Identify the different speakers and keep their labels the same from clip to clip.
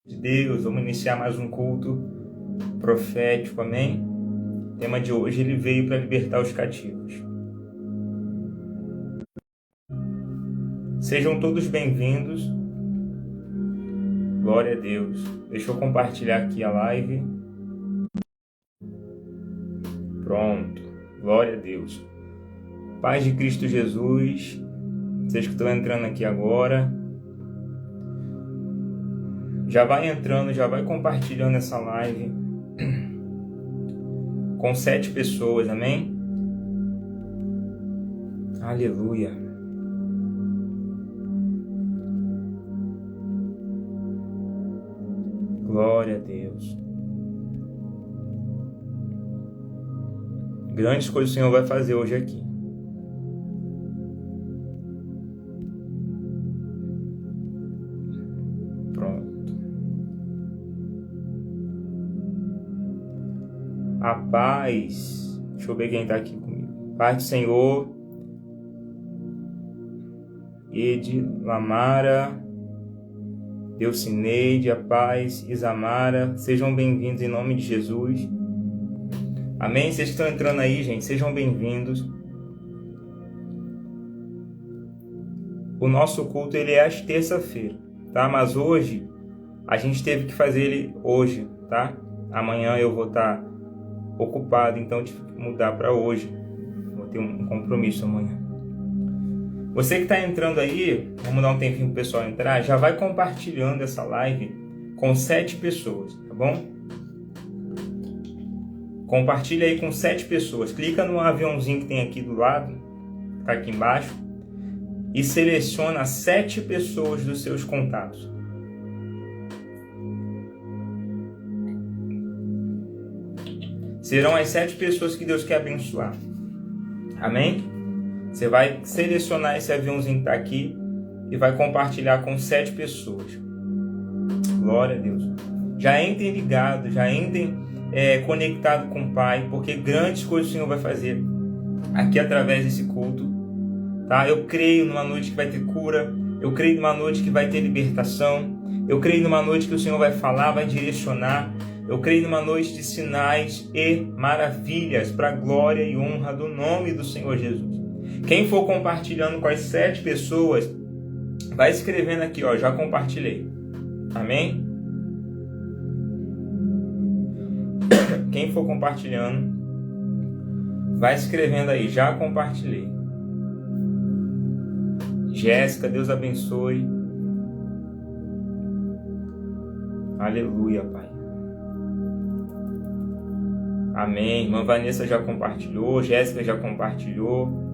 Speaker 1: de Deus, vamos iniciar mais um culto profético, amém? O tema de hoje, ele veio para libertar os cativos. Sejam todos bem-vindos. Glória a Deus. Deixa eu compartilhar aqui a live. Pronto. Glória a Deus. Paz de Cristo Jesus. Vocês que estão entrando aqui agora, já vai entrando, já vai compartilhando essa live com 7 pessoas, amém? Aleluia. Glória a Deus. Grandes coisas o Senhor vai fazer hoje aqui. A paz, deixa eu ver quem está aqui comigo. Paz do Senhor, Lamara, Deucineide, a paz, Isamara, sejam bem-vindos em nome de Jesus. Amém? Vocês que estão entrando aí, gente, sejam bem-vindos. O nosso culto, ele é às terça-feira, tá? Mas hoje, a gente teve que fazer ele hoje, tá? Amanhã eu vou estar ocupado, então tive que mudar para hoje. Vou ter um compromisso amanhã. Você que está entrando aí, vamos dar um tempinho para o pessoal entrar, já vai compartilhando essa live com 7 pessoas, tá bom? Compartilha aí com 7 pessoas. Clica no aviãozinho que tem aqui do lado, tá aqui embaixo, e seleciona 7 pessoas dos seus contatos. Serão as 7 pessoas que Deus quer abençoar. Amém? Você vai selecionar esse aviãozinho que está aqui e vai compartilhar com 7 pessoas. Glória a Deus. Já entrem ligados, já entrem conectados com o Pai, porque grandes coisas o Senhor vai fazer aqui através desse culto. Tá? Eu creio numa noite que vai ter cura. Eu creio numa noite que vai ter libertação. Eu creio numa noite que o Senhor vai falar, vai direcionar. Eu creio numa noite de sinais e maravilhas para a glória e honra do nome do Senhor Jesus. Quem for compartilhando com as 7 pessoas, vai escrevendo aqui, ó, já compartilhei. Amém? Quem for compartilhando, vai escrevendo aí, já compartilhei. Jéssica, Deus abençoe. Aleluia, Pai. Amém. Irmã Vanessa já compartilhou, Jéssica já compartilhou.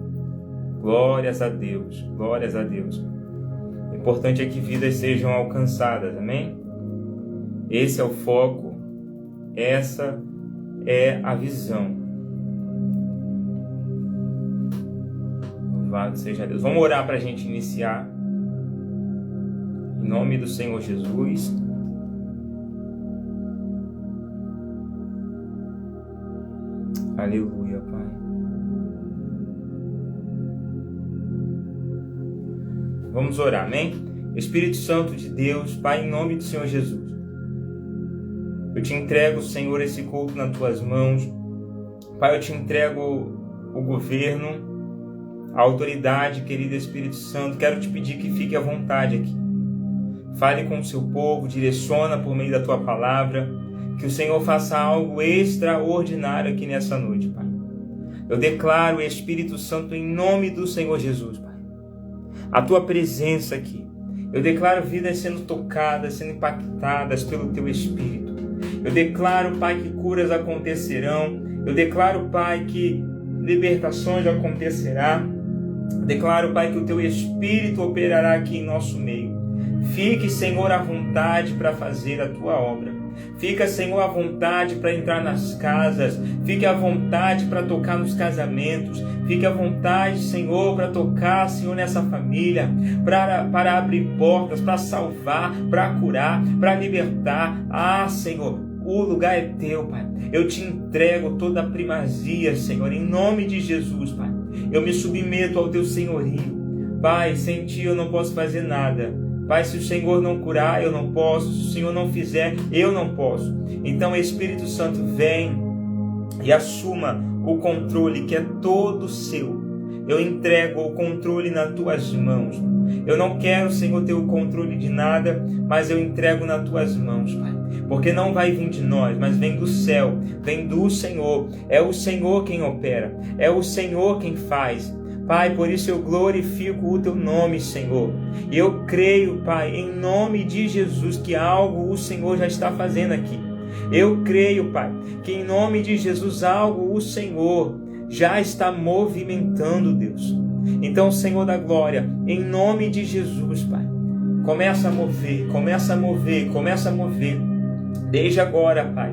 Speaker 1: Glórias a Deus, glórias a Deus. O importante é que vidas sejam alcançadas, amém? Esse é o foco, essa é a visão. Louvado seja Deus. Vamos orar para a gente iniciar. Em nome do Senhor Jesus. Aleluia, Pai. Vamos orar, amém? Espírito Santo de Deus, Pai, em nome do Senhor Jesus. Eu te entrego, Senhor, esse culto nas tuas mãos. Pai, eu te entrego o governo, a autoridade, querido Espírito Santo. Quero te pedir que fique à vontade aqui. Fale com o seu povo, direciona por meio da tua palavra. Que o Senhor faça algo extraordinário aqui nessa noite, Pai. Eu declaro, Espírito Santo, em nome do Senhor Jesus, Pai, a tua presença aqui. Eu declaro vidas sendo tocadas, sendo impactadas pelo teu Espírito. Eu declaro, Pai, que curas acontecerão. Eu declaro, Pai, que libertações acontecerá. Eu declaro, Pai, que o teu Espírito operará aqui em nosso meio. Fique, Senhor, à vontade para fazer a tua obra. Fica, Senhor, à vontade para entrar nas casas. Fique à vontade para tocar nos casamentos. Fique à vontade, Senhor, para tocar, Senhor, nessa família. Para abrir portas, para salvar, para curar, para libertar. Ah, Senhor, o lugar é teu, Pai. Eu te entrego toda a primazia, Senhor, em nome de Jesus, Pai. Eu me submeto ao teu senhorio. Pai, sem ti eu não posso fazer nada. Pai, se o Senhor não curar, eu não posso. Se o Senhor não fizer, eu não posso. Então, Espírito Santo, vem e assuma o controle que é todo seu. Eu entrego o controle nas tuas mãos. Eu não quero, Senhor, ter o controle de nada, mas eu entrego nas tuas mãos, Pai. Porque não vai vir de nós, mas vem do céu, vem do Senhor. É o Senhor quem opera, é o Senhor quem faz. Pai, por isso eu glorifico o teu nome, Senhor. E eu creio, Pai, em nome de Jesus, que algo o Senhor já está fazendo aqui. Eu creio, Pai, que em nome de Jesus algo o Senhor já está movimentando, Deus. Então, Senhor da glória, em nome de Jesus, Pai, começa a mover, começa a mover, começa a mover. Desde agora, Pai,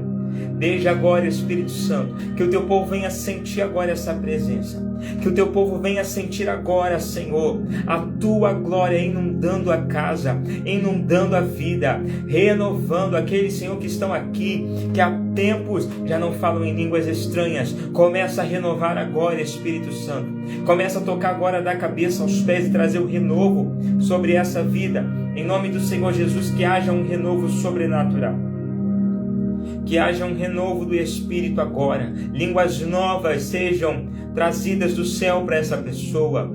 Speaker 1: desde agora, Espírito Santo, que o teu povo venha sentir agora essa presença. Que o teu povo venha sentir agora, Senhor, a tua glória inundando a casa, inundando a vida, renovando aqueles, Senhor, que estão aqui, que há tempos já não falam em línguas estranhas. Começa a renovar agora, Espírito Santo. Começa a tocar agora da cabeça aos pés e trazer o renovo sobre essa vida. Em nome do Senhor Jesus, que haja um renovo sobrenatural. Que haja um renovo do Espírito agora. Línguas novas sejam trazidas do céu para essa pessoa.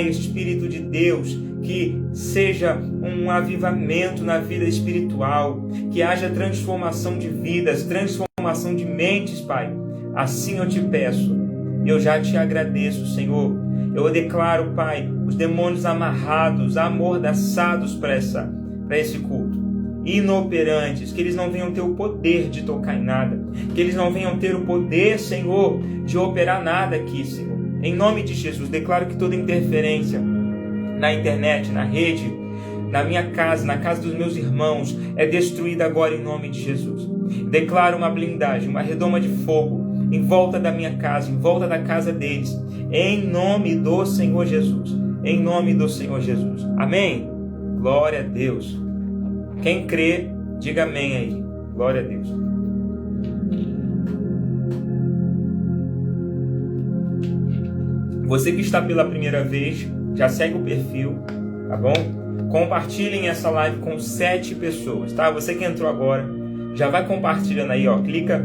Speaker 1: Espírito de Deus, que seja um avivamento na vida espiritual. Que haja transformação de vidas, transformação de mentes, Pai. Assim eu te peço. Eu já te agradeço, Senhor. Eu declaro, Pai, os demônios amarrados, amordaçados para esse culto. Inoperantes, que eles não venham ter o poder de tocar em nada, que eles não venham ter o poder, Senhor, de operar nada aqui, Senhor. Em nome de Jesus, declaro que toda interferência na internet, na rede, na minha casa, na casa dos meus irmãos, é destruída agora em nome de Jesus. Declaro uma blindagem, uma redoma de fogo em volta da minha casa, em volta da casa deles, em nome do Senhor Jesus. Em nome do Senhor Jesus. Amém? Glória a Deus. Quem crê, diga amém aí. Glória a Deus. Você que está pela primeira vez, já segue o perfil, tá bom? Compartilhem essa live com 7 pessoas, tá? Você que entrou agora, já vai compartilhando aí, ó. Clica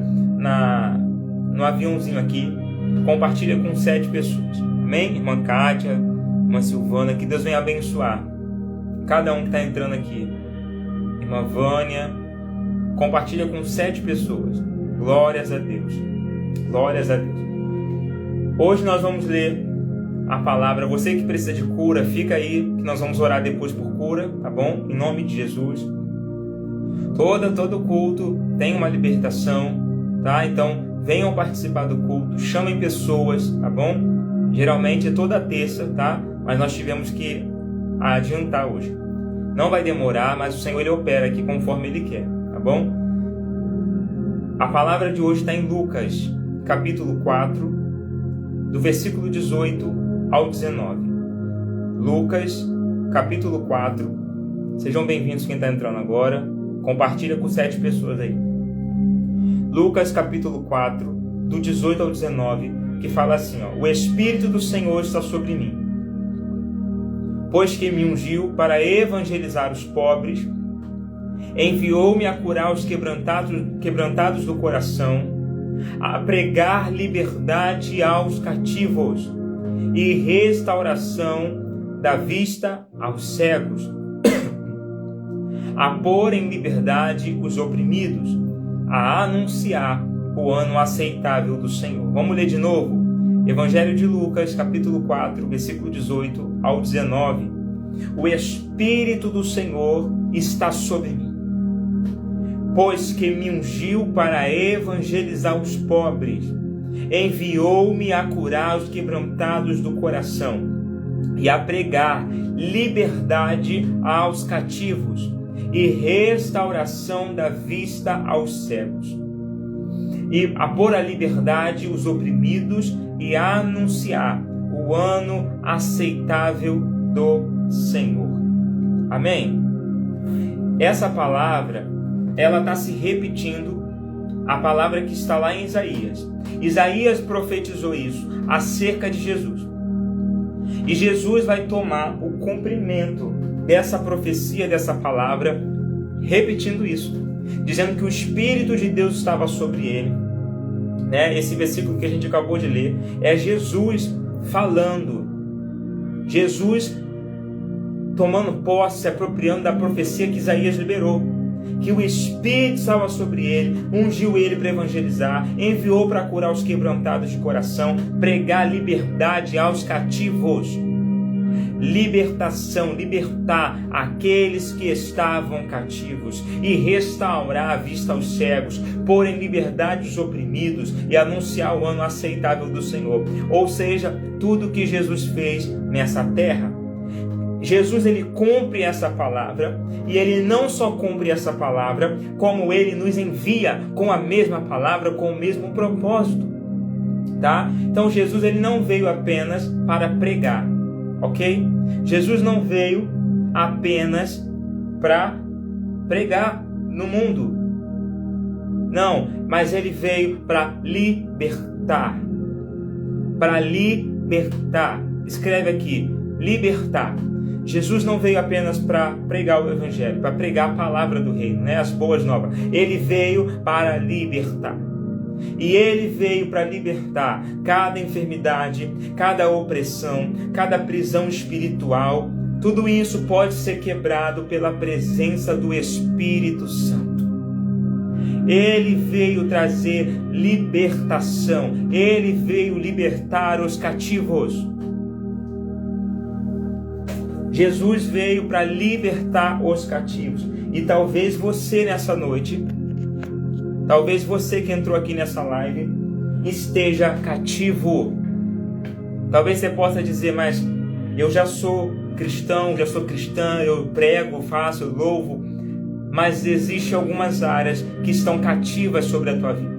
Speaker 1: no aviãozinho aqui, compartilha com 7 pessoas. Amém? Irmã Kátia, irmã Silvana, que Deus venha abençoar cada um que está entrando aqui. Irmã Vânia, compartilha com 7 pessoas. Glórias a Deus. Glórias a Deus. Hoje nós vamos ler a palavra. Você que precisa de cura, fica aí, que nós vamos orar depois por cura, tá bom? Em nome de Jesus. Todo culto tem uma libertação, tá? Então, venham participar do culto, chamem pessoas, tá bom? Geralmente é toda terça, tá? Mas nós tivemos que adiantar hoje. Não vai demorar, mas o Senhor ele opera aqui conforme Ele quer, tá bom? A palavra de hoje está em Lucas, capítulo 4, do versículo 18 ao 19. Lucas, capítulo 4. Sejam bem-vindos quem está entrando agora. Compartilha com 7 pessoas aí. Lucas, capítulo 4, do 18 ao 19, que fala assim, ó: O Espírito do Senhor está sobre mim, pois que me ungiu para evangelizar os pobres, enviou-me a curar os quebrantados do coração, a pregar liberdade aos cativos e restauração da vista aos cegos, a pôr em liberdade os oprimidos, a anunciar o ano aceitável do Senhor. Vamos ler de novo? Evangelho de Lucas, capítulo 4, versículo 18 ao 19. O Espírito do Senhor está sobre mim, pois que me ungiu para evangelizar os pobres, enviou-me a curar os quebrantados do coração e a pregar liberdade aos cativos e restauração da vista aos cegos, e a pôr à liberdade os oprimidos e a anunciar o ano aceitável do Senhor. Amém? Essa palavra, ela está se repetindo, a palavra que está lá em Isaías. Isaías profetizou isso acerca de Jesus. E Jesus vai tomar o cumprimento dessa profecia, dessa palavra, repetindo isso, dizendo que o Espírito de Deus estava sobre ele. Esse versículo que a gente acabou de ler é Jesus falando, Jesus tomando posse, se apropriando da profecia que Isaías liberou, que o Espírito estava sobre ele, ungiu ele para evangelizar, enviou para curar os quebrantados de coração, pregar liberdade aos cativos, libertação, libertar aqueles que estavam cativos e restaurar a vista aos cegos, pôr em liberdade os oprimidos e anunciar o ano aceitável do Senhor. Ou seja, tudo que Jesus fez nessa terra. Jesus, ele cumpre essa palavra, e ele não só cumpre essa palavra, como ele nos envia com a mesma palavra, com o mesmo propósito, tá? Então Jesus, ele não veio apenas para pregar, ok? Jesus não veio apenas para pregar no mundo, não, mas ele veio para libertar, escreve aqui, libertar. Jesus não veio apenas para pregar o Evangelho, para pregar a palavra do reino, as boas novas. Ele veio para libertar. E ele veio para libertar cada enfermidade, cada opressão, cada prisão espiritual. Tudo isso pode ser quebrado pela presença do Espírito Santo. Ele veio trazer libertação. Ele veio libertar os cativos. Jesus veio para libertar os cativos. E talvez você nessa noite, talvez você que entrou aqui nessa live, esteja cativo. Talvez você possa dizer, mas eu já sou cristão, já sou cristã, eu prego, faço, eu louvo. Mas existem algumas áreas que estão cativas sobre a tua vida.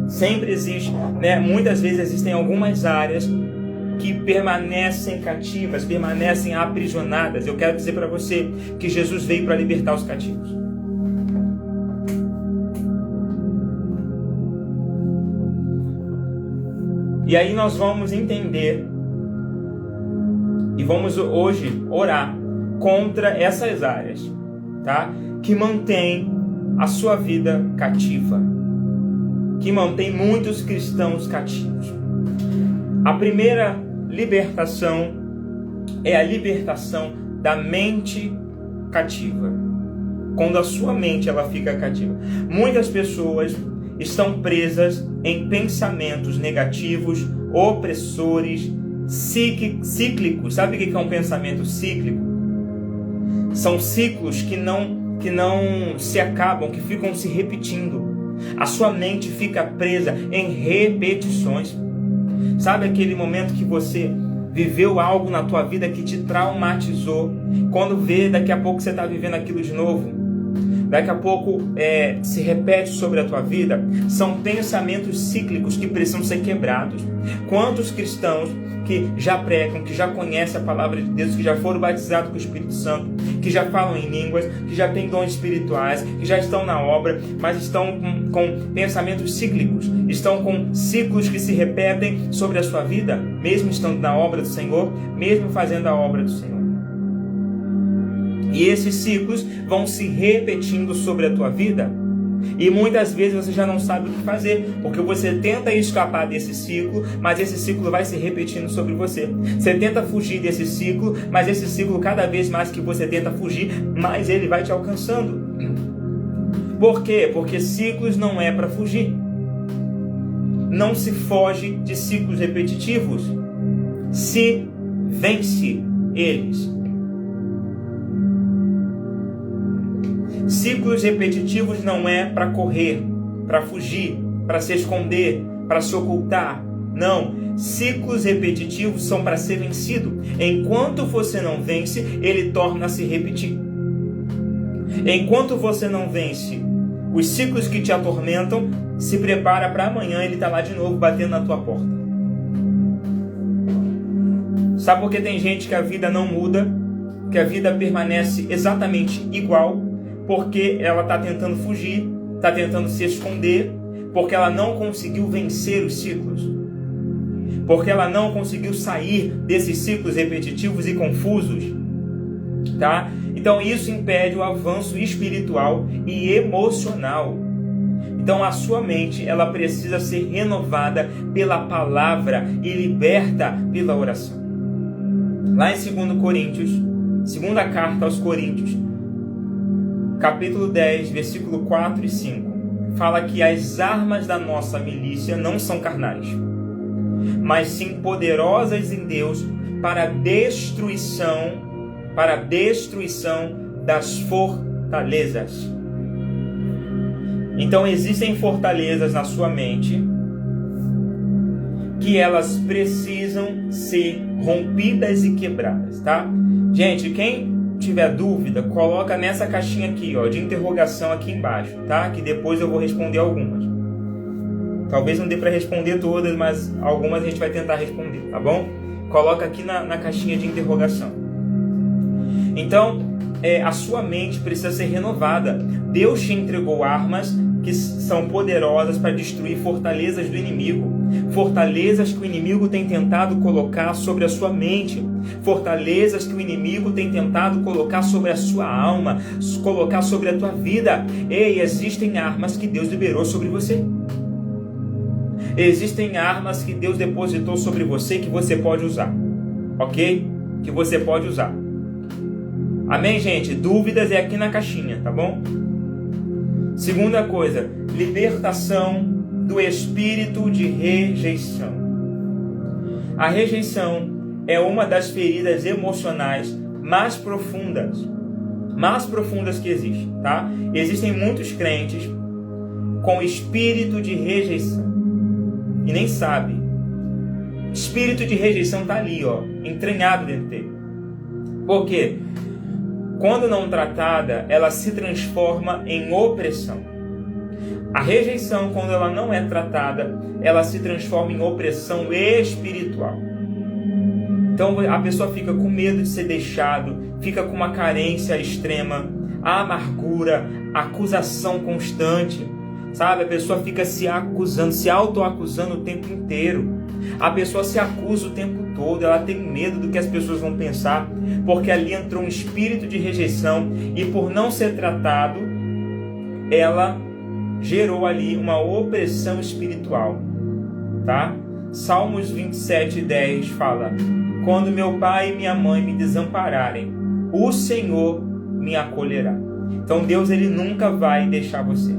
Speaker 1: Sempre existe, muitas vezes existem algumas áreas que permanecem cativas, permanecem aprisionadas. Eu quero dizer para você que Jesus veio para libertar os cativos. E aí nós vamos entender e vamos hoje orar contra essas áreas, tá? Que mantém a sua vida cativa, que mantém muitos cristãos cativos. A primeira libertação é a libertação da mente cativa. Quando a sua mente ela fica cativa. Muitas pessoas estão presas em pensamentos negativos, opressores, cíclicos. Sabe o que é um pensamento cíclico? São ciclos que não se acabam, que ficam se repetindo. A sua mente fica presa em repetições. Sabe aquele momento que você viveu algo na tua vida que te traumatizou? Quando vê, daqui a pouco você está vivendo aquilo de novo. Daqui a pouco se repete sobre a tua vida. São pensamentos cíclicos que precisam ser quebrados. Quantos cristãos que já pregam, que já conhecem a palavra de Deus, que já foram batizados com o Espírito Santo, que já falam em línguas, que já têm dons espirituais, que já estão na obra, mas estão com pensamentos cíclicos, estão com ciclos que se repetem sobre a sua vida, mesmo estando na obra do Senhor, mesmo fazendo a obra do Senhor. E esses ciclos vão se repetindo sobre a tua vida, e muitas vezes você já não sabe o que fazer, porque você tenta escapar desse ciclo, mas esse ciclo vai se repetindo sobre você. Você tenta fugir desse ciclo, mas esse ciclo, cada vez mais que você tenta fugir, mais ele vai te alcançando. Por quê? Porque ciclos não é para fugir. Não se foge de ciclos repetitivos. Se vence eles. Ciclos repetitivos não é para correr, para fugir, para se esconder, para se ocultar. Não. Ciclos repetitivos são para ser vencido. Enquanto você não vence, ele torna a se repetir. Enquanto você não vence os ciclos que te atormentam, se prepara para amanhã ele estar lá de novo batendo na tua porta. Sabe por que tem gente que a vida não muda, que a vida permanece exatamente igual? Porque ela está tentando fugir, está tentando se esconder, porque ela não conseguiu vencer os ciclos, porque ela não conseguiu sair desses ciclos repetitivos e confusos. tá? Então isso impede o avanço espiritual e emocional. Então a sua mente, ela precisa ser renovada pela palavra e liberta pela oração. Lá em 2 Coríntios, segunda carta aos Coríntios, capítulo 10, versículo 4 e 5, fala que as armas da nossa milícia não são carnais, mas sim poderosas em Deus para a destruição das fortalezas. Então existem fortalezas na sua mente que elas precisam ser rompidas e quebradas, tá? Gente, quem tiver dúvida, coloca nessa caixinha aqui, ó, de interrogação aqui embaixo, tá? Que depois eu vou responder algumas. Talvez não dê para responder todas, mas algumas a gente vai tentar responder, tá bom? Coloca aqui na caixinha de interrogação. Então, a sua mente precisa ser renovada. Deus te entregou armas que são poderosas para destruir fortalezas do inimigo. Fortalezas que o inimigo tem tentado colocar sobre a sua mente. Fortalezas que o inimigo tem tentado colocar sobre a sua alma, colocar sobre a tua vida. Ei, existem armas que Deus liberou sobre você. Existem armas que Deus depositou sobre você que você pode usar. Ok? Que você pode usar. Amém, gente? Dúvidas é aqui na caixinha, tá bom? Segunda coisa, libertação do espírito de rejeição. A rejeição é uma das feridas emocionais mais profundas que existem, tá? Existem muitos crentes com espírito de rejeição e nem sabe. Espírito de rejeição tá ali, ó, entranhado dentro dele. Por quê? Quando não tratada, ela se transforma em opressão. A rejeição, quando ela não é tratada, ela se transforma em opressão espiritual. Então a pessoa fica com medo de ser deixado, fica com uma carência extrema, a amargura, a acusação constante, sabe? A pessoa fica se acusando, se autoacusando o tempo inteiro. A pessoa se acusa o tempo todo, ela tem medo do que as pessoas vão pensar, porque ali entrou um espírito de rejeição e por não ser tratado, ela gerou ali uma opressão espiritual, tá? Salmos 27:10 fala: quando meu pai e minha mãe me desampararem, o Senhor me acolherá. Então Deus, ele nunca vai deixar você.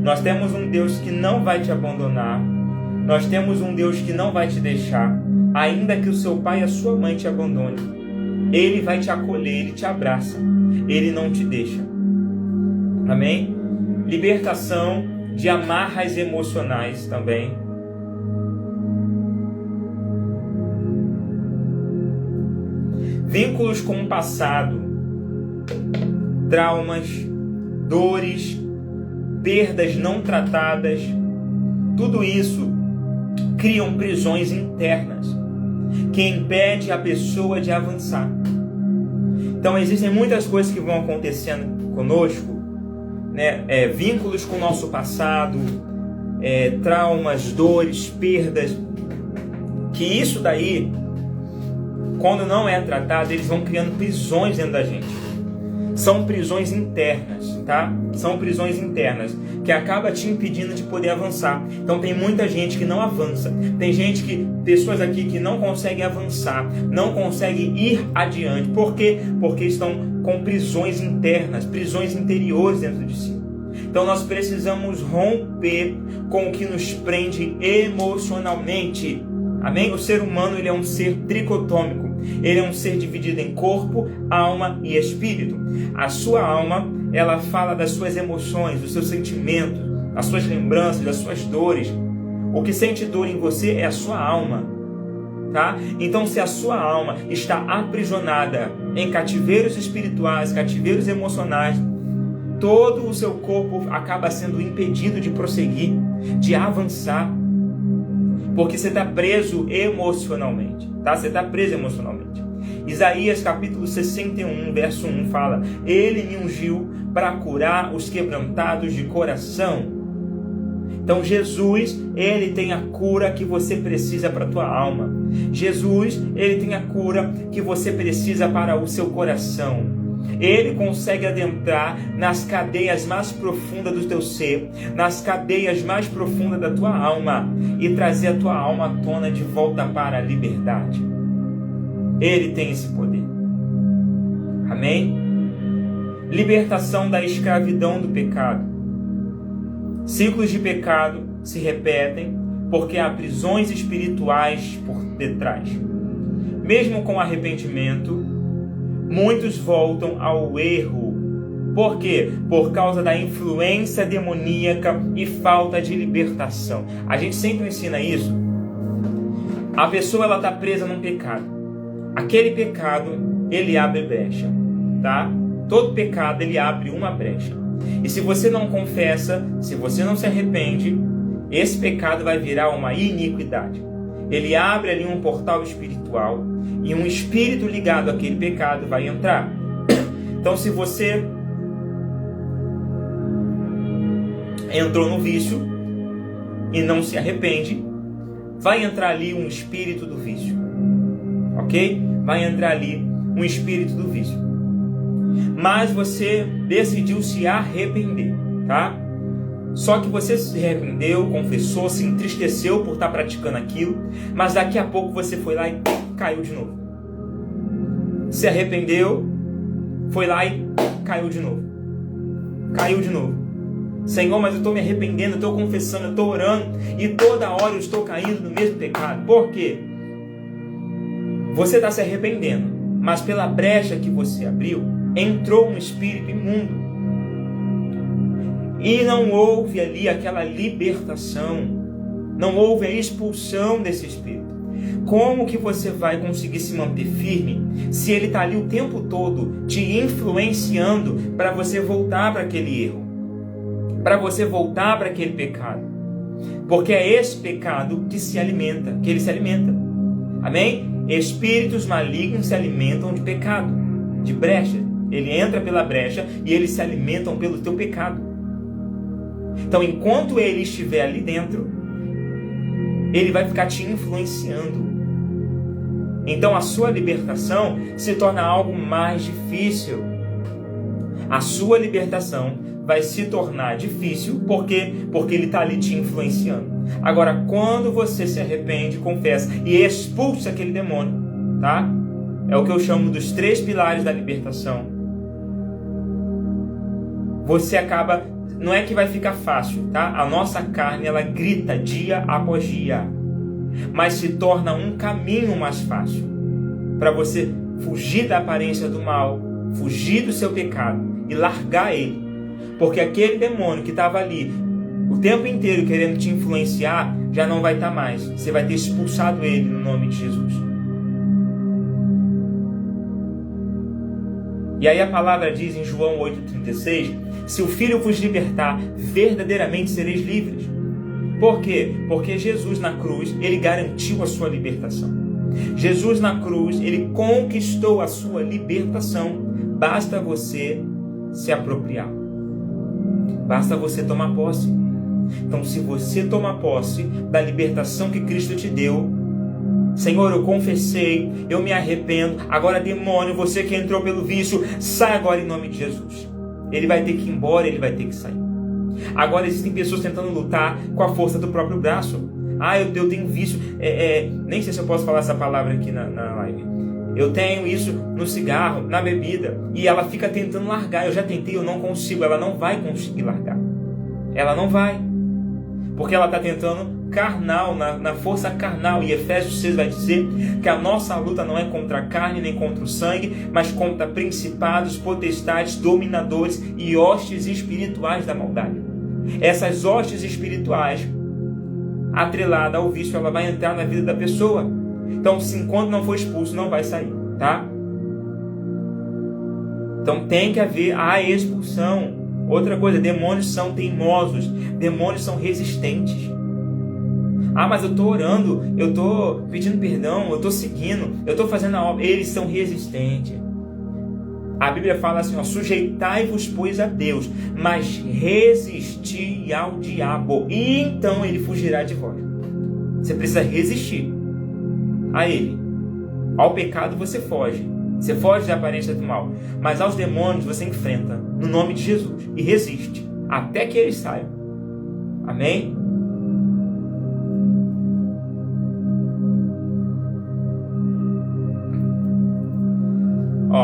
Speaker 1: Nós temos um Deus que não vai te abandonar. Nós temos um Deus que não vai te deixar, ainda que o seu pai e a sua mãe te abandonem. Ele vai te acolher, ele te abraça, ele não te deixa. Amém? Libertação de amarras emocionais também. Vínculos com o passado, traumas, dores, perdas não tratadas, tudo isso criam prisões internas que impedem a pessoa de avançar. Então existem muitas coisas que vão acontecendo conosco, né? Vínculos com o nosso passado, traumas, dores, perdas, que isso daí, quando não é tratado, eles vão criando prisões dentro da gente. São prisões internas, tá? São prisões internas que acaba te impedindo de poder avançar. Então tem muita gente que não avança. Tem pessoas aqui que não conseguem avançar, não conseguem ir adiante. Por quê? Porque estão com prisões internas, prisões interiores dentro de si. Então nós precisamos romper com o que nos prende emocionalmente. Amém? O ser humano, ele é um ser tricotômico. Ele é um ser dividido em corpo, alma e espírito. A sua alma, ela fala das suas emoções, dos seus sentimentos, das suas lembranças, das suas dores. O que sente dor em você é a sua alma, tá? Então, se a sua alma está aprisionada em cativeiros espirituais, cativeiros emocionais, todo o seu corpo acaba sendo impedido de prosseguir, de avançar. Porque você está preso emocionalmente, tá? Você está preso emocionalmente. Isaías capítulo 61, verso 1 fala: Ele me ungiu para curar os quebrantados de coração. Então Jesus, ele tem a cura que você precisa para a tua alma. Jesus, ele tem a cura que você precisa para o seu coração. Ele consegue adentrar nas cadeias mais profundas do teu ser, nas cadeias mais profundas da tua alma e trazer a tua alma à tona de volta para a liberdade. Ele tem esse poder. Amém? Libertação da escravidão do pecado. Ciclos de pecado se repetem porque há prisões espirituais por detrás. Mesmo com arrependimento, muitos voltam ao erro. Por quê? Por causa da influência demoníaca e falta de libertação. A gente sempre ensina isso. A pessoa está presa num pecado. Aquele pecado, ele abre brecha. Tá? Todo pecado, ele abre uma brecha. E se você não confessa, se você não se arrepende, esse pecado vai virar uma iniquidade. Ele abre ali um portal espiritual e um espírito ligado àquele pecado vai entrar. Então, se você entrou no vício e não se arrepende, vai entrar ali um espírito do vício. Ok? Vai entrar ali um espírito do vício. Mas você decidiu se arrepender, tá? Só que você se arrependeu, confessou, se entristeceu por estar praticando aquilo, mas daqui a pouco você foi lá e caiu de novo. Se arrependeu, foi lá e caiu de novo. Caiu de novo. Senhor, mas eu estou me arrependendo, eu estou confessando, eu estou orando e toda hora eu estou caindo no mesmo pecado. Por quê? Você está se arrependendo, mas pela brecha que você abriu, entrou um espírito imundo. E não houve ali aquela libertação. Não houve a expulsão desse espírito. Como que você vai conseguir se manter firme se ele está ali o tempo todo te influenciando para você voltar para aquele erro? Para você voltar para aquele pecado? Porque é esse pecado que ele se alimenta. Amém? Espíritos malignos se alimentam de pecado, de brecha. Ele entra pela brecha e eles se alimentam pelo teu pecado. Então, enquanto ele estiver ali dentro, ele vai ficar te influenciando. Então, a sua libertação se torna algo mais difícil. A sua libertação vai se tornar difícil porque ele está ali te influenciando. Agora, quando você se arrepende, confessa e expulsa aquele demônio, tá? É o que eu chamo dos 3 pilares da libertação. Você acaba, não é que vai ficar fácil, tá? A nossa carne, ela grita dia após dia, mas se torna um caminho mais fácil para você fugir da aparência do mal, fugir do seu pecado e largar ele. Porque aquele demônio que estava ali o tempo inteiro querendo te influenciar, já não vai estar mais. Você vai ter expulsado ele no nome de Jesus. E aí a palavra diz em João 8,36, se o Filho vos libertar, verdadeiramente sereis livres. Por quê? Porque Jesus na cruz, ele garantiu a sua libertação. Jesus na cruz, ele conquistou a sua libertação. Basta você se apropriar. Basta você tomar posse. Então, se você tomar posse da libertação que Cristo te deu, Senhor, eu confessei, eu me arrependo, agora demônio, você que entrou pelo vício, sai agora em nome de Jesus. Ele vai ter que ir embora, ele vai ter que sair. Agora existem pessoas tentando lutar com a força do próprio braço. Eu tenho vício, nem sei se eu posso falar essa palavra aqui na live. Eu tenho isso no cigarro, na bebida, e ela fica tentando largar. Eu já tentei, eu não consigo, ela não vai conseguir largar. Ela não vai. Porque ela está tentando carnal, na força carnal. E Efésios 6 vai dizer que a nossa luta não é contra a carne nem contra o sangue, mas contra principados, potestades, dominadores e hostes espirituais da maldade. Essas hostes espirituais, atrelada ao vício, ela vai entrar na vida da pessoa. Então, se enquanto não for expulso, não vai sair, tá? Então tem que haver a expulsão. Outra coisa, demônios são teimosos, demônios são resistentes. Mas eu estou orando, eu estou pedindo perdão, eu estou seguindo, eu estou fazendo a obra. Eles são resistentes. A Bíblia fala assim, ó, sujeitai-vos, pois, a Deus, mas resisti ao diabo, e então ele fugirá de vós. Você precisa resistir a ele. Ao pecado você foge. Você foge da aparência do mal. Mas aos demônios você enfrenta, no nome de Jesus, e resiste, até que eles saiam. Amém?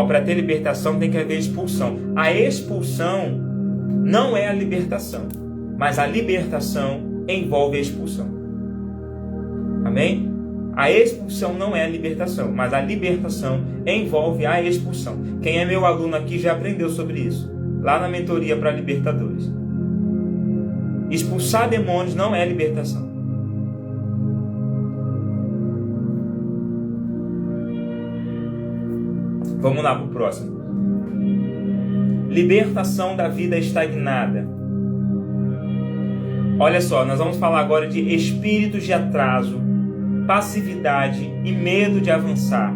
Speaker 1: Para ter libertação tem que haver expulsão. A expulsão não é a libertação, mas a libertação envolve a expulsão. Amém? A expulsão não é a libertação, mas a libertação envolve a expulsão. Quem é meu aluno aqui já aprendeu sobre isso, lá na mentoria para libertadores. Expulsar demônios não é libertação. Vamos lá para o próximo. Libertação da vida estagnada. Olha só, nós vamos falar agora de espíritos de atraso, passividade e medo de avançar.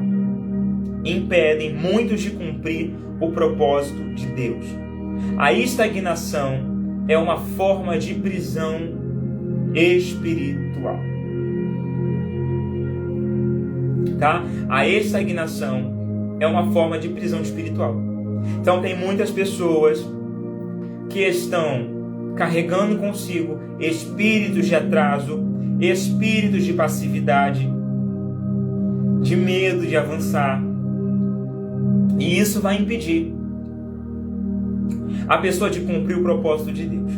Speaker 1: Impedem muitos de cumprir o propósito de Deus. A estagnação é uma forma de prisão espiritual. Tá? A estagnação é uma forma de prisão espiritual. Então tem muitas pessoas que estão carregando consigo espíritos de atraso, espíritos de passividade, de medo de avançar. E isso vai impedir a pessoa de cumprir o propósito de Deus.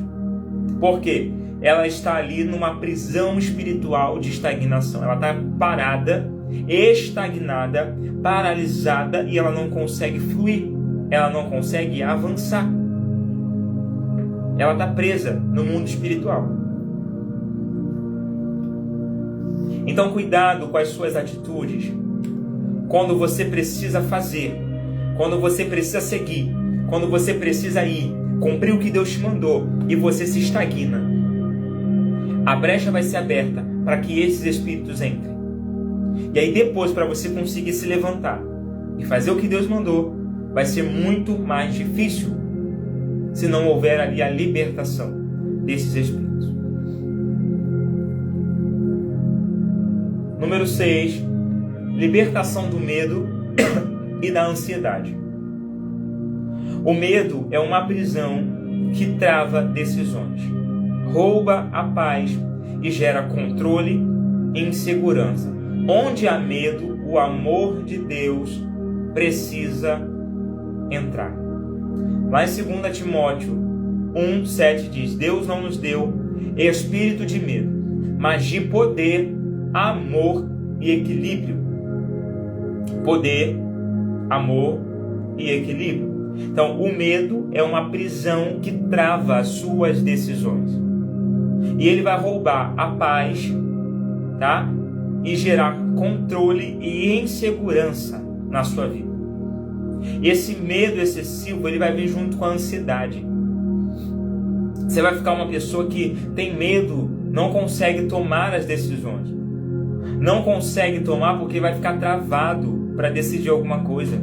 Speaker 1: Por quê? Ela está ali numa prisão espiritual de estagnação. Ela está parada, estagnada, paralisada, e ela não consegue fluir, ela não consegue avançar. Ela está presa no mundo espiritual. Então cuidado com as suas atitudes quando você precisa fazer, quando você precisa seguir, quando você precisa ir, cumprir o que Deus te mandou, e você se estagna. A brecha vai ser aberta para que esses espíritos entrem. E aí depois, para você conseguir se levantar e fazer o que Deus mandou, vai ser muito mais difícil se não houver ali a libertação desses espíritos. Número 6. Libertação do medo e da ansiedade. O medo é uma prisão que trava decisões, rouba a paz e gera controle e insegurança. Onde há medo, o amor de Deus precisa entrar. Lá em 2 Timóteo 1:7 diz: Deus não nos deu espírito de medo, mas de poder, amor e equilíbrio. Poder, amor e equilíbrio. Então, o medo é uma prisão que trava as suas decisões. E ele vai roubar a paz, tá? E gerar controle e insegurança na sua vida. E esse medo excessivo, ele vai vir junto com a ansiedade. Você vai ficar uma pessoa que tem medo, não consegue tomar as decisões. Não consegue tomar porque vai ficar travado para decidir alguma coisa.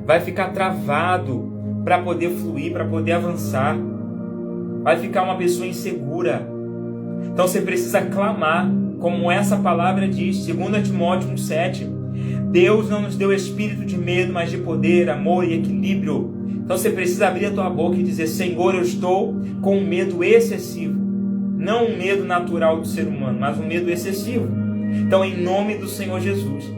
Speaker 1: Vai ficar travado para poder fluir, para poder avançar. Vai ficar uma pessoa insegura. Então você precisa clamar, como essa palavra diz, 2 Timóteo 1:7. Deus não nos deu espírito de medo, mas de poder, amor e equilíbrio. Então você precisa abrir a tua boca e dizer: Senhor, eu estou com um medo excessivo. Não um medo natural do ser humano, mas um medo excessivo. Então, em nome do Senhor Jesus,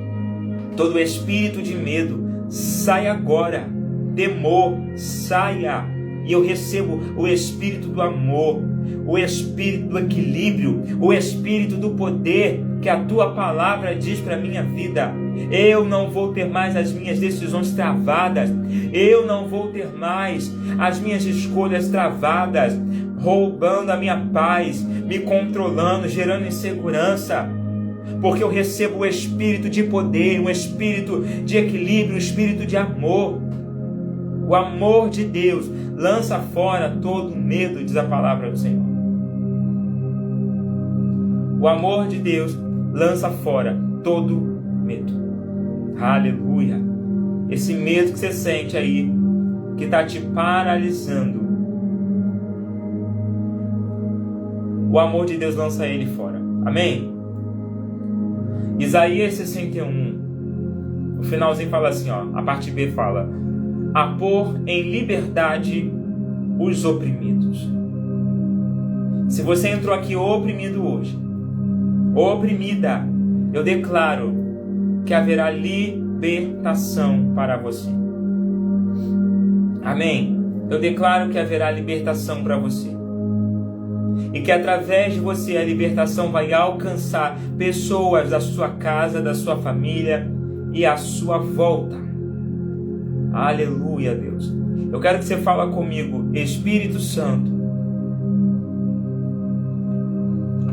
Speaker 1: todo espírito de medo, sai agora. Temor, saia. E eu recebo o espírito do amor, o espírito do equilíbrio, o espírito do poder que a tua palavra diz para a minha vida. Eu não vou ter mais as minhas decisões travadas. Eu não vou ter mais as minhas escolhas travadas, roubando a minha paz, me controlando, gerando insegurança. Porque eu recebo o espírito de poder, um espírito de equilíbrio, um espírito de amor. O amor de Deus lança fora todo medo, diz a palavra do Senhor. O amor de Deus lança fora todo medo. Aleluia. esse medo que você sente aí, que está te paralisando, o amor de Deus lança ele fora. Amém? Isaías 61, o finalzinho fala assim, ó, a parte B fala: a pôr em liberdade os oprimidos. Se você entrou aqui oprimido hoje, oprimida, eu declaro que haverá libertação para você. Amém? Eu declaro que haverá libertação para você. E que através de você a libertação vai alcançar pessoas da sua casa, da sua família e à sua volta. Aleluia, Deus. Eu quero que você fale comigo: Espírito Santo,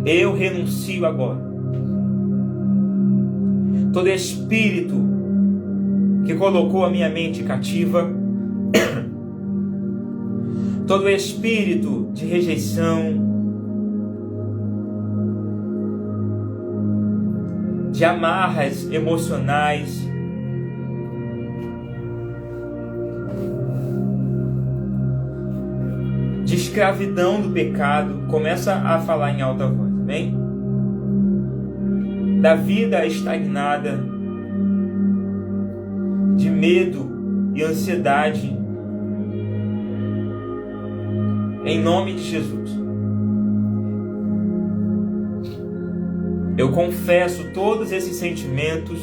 Speaker 1: eu renuncio agora. Todo espírito que colocou a minha mente cativa, todo espírito de rejeição, de amarras emocionais, de escravidão do pecado, começa a falar em alta voz, amém? Da vida estagnada, de medo e ansiedade, em nome de Jesus. Eu confesso todos esses sentimentos.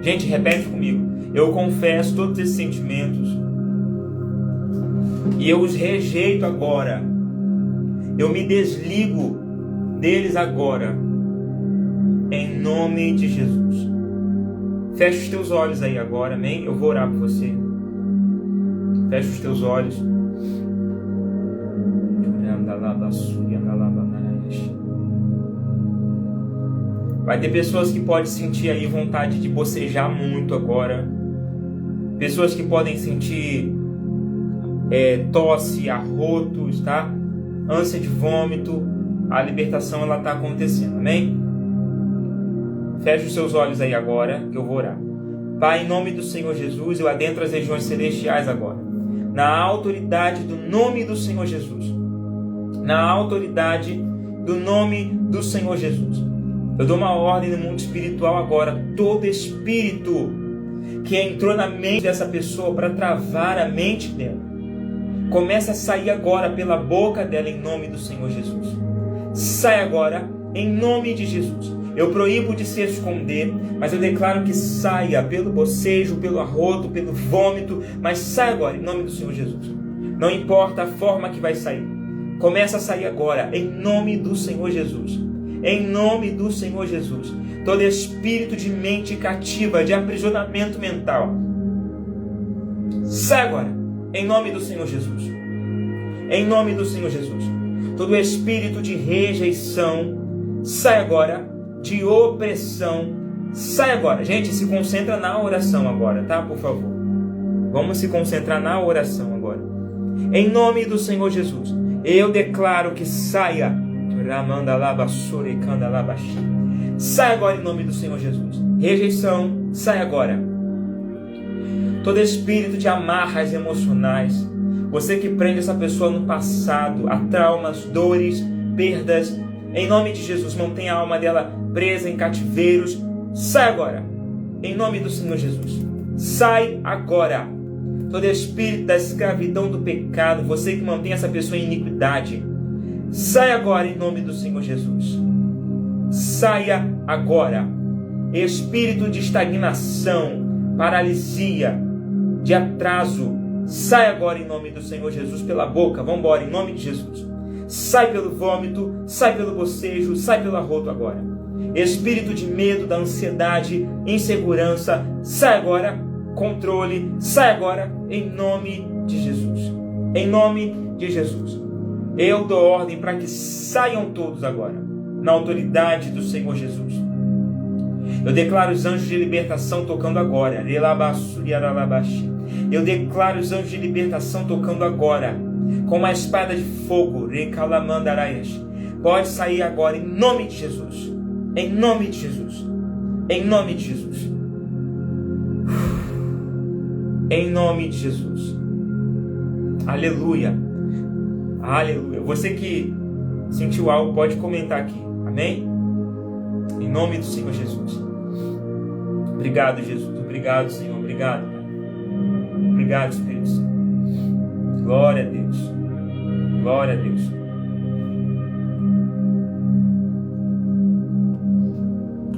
Speaker 1: Gente, repete comigo. Eu confesso todos esses sentimentos e eu os rejeito agora. Eu me desligo deles agora, em nome de Jesus. Fecha os teus olhos aí agora, amém? Eu vou orar por você. Fecha os teus olhos. Vai ter pessoas que podem sentir aí vontade de bocejar muito agora. Pessoas que podem sentir tosse, arrotos, tá? Ânsia de vômito. A libertação ela está acontecendo, amém? Feche os seus olhos aí agora, que eu vou orar. Pai, em nome do Senhor Jesus, eu adentro as regiões celestiais agora. Na autoridade do nome do Senhor Jesus. Na autoridade do nome do Senhor Jesus. Eu dou uma ordem no mundo espiritual agora. Todo espírito que entrou na mente dessa pessoa para travar a mente dela, começa a sair agora pela boca dela em nome do Senhor Jesus. Sai agora em nome de Jesus. Eu proíbo de se esconder, mas eu declaro que saia pelo bocejo, pelo arroto, pelo vômito, mas sai agora em nome do Senhor Jesus. Não importa a forma que vai sair. Começa a sair agora em nome do Senhor Jesus. Em nome do Senhor Jesus. Todo espírito de mente cativa, de aprisionamento mental, sai agora em nome do Senhor Jesus. Em nome do Senhor Jesus. Todo espírito de rejeição, sai agora. De opressão, sai agora. Gente, se concentra na oração agora, tá? Por favor. Vamos se concentrar na oração agora. Em nome do Senhor Jesus, eu declaro que saia. Sai agora em nome do Senhor Jesus. Rejeição, sai agora. Todo espírito de amarras emocionais, você que prende essa pessoa no passado, a traumas, dores, perdas, em nome de Jesus, mantém a alma dela presa em cativeiros, sai agora, em nome do Senhor Jesus. Sai agora. Todo espírito da escravidão do pecado, você que mantém essa pessoa em iniquidade, sai agora em nome do Senhor Jesus. Saia agora. Espírito de estagnação, paralisia, de atraso, sai agora em nome do Senhor Jesus pela boca. Vamos embora, em nome de Jesus. Sai pelo vômito, sai pelo bocejo, sai pelo arroto agora. Espírito de medo, da ansiedade, insegurança, sai agora. Controle, sai agora em nome de Jesus. Em nome de Jesus. Eu dou ordem para que saiam todos agora, na autoridade do Senhor Jesus. Eu declaro os anjos de libertação tocando agora. Eu declaro os anjos de libertação tocando agora, com uma espada de fogo. Pode sair agora em nome de Jesus. Em nome de Jesus. Em nome de Jesus. Em nome de Jesus. Aleluia. Aleluia. Você que sentiu algo, pode comentar aqui. Amém? Em nome do Senhor Jesus. Obrigado, Jesus. Obrigado, Senhor. Obrigado, Pai. Obrigado, Espírito Santo. Glória a Deus. Glória a Deus.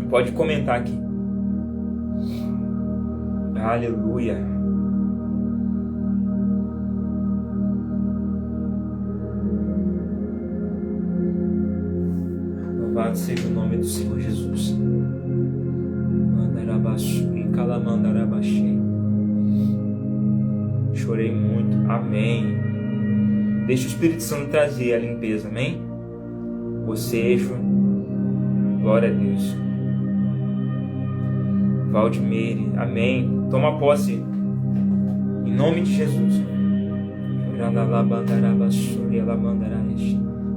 Speaker 1: Pode comentar aqui. Aleluia. Louvado seja o nome do Senhor Jesus. Chorei muito. Amém. Deixa o Espírito Santo trazer a limpeza. Amém? Bocejo. Glória a Deus. Valdimeire. Amém. Toma posse. Em nome de Jesus.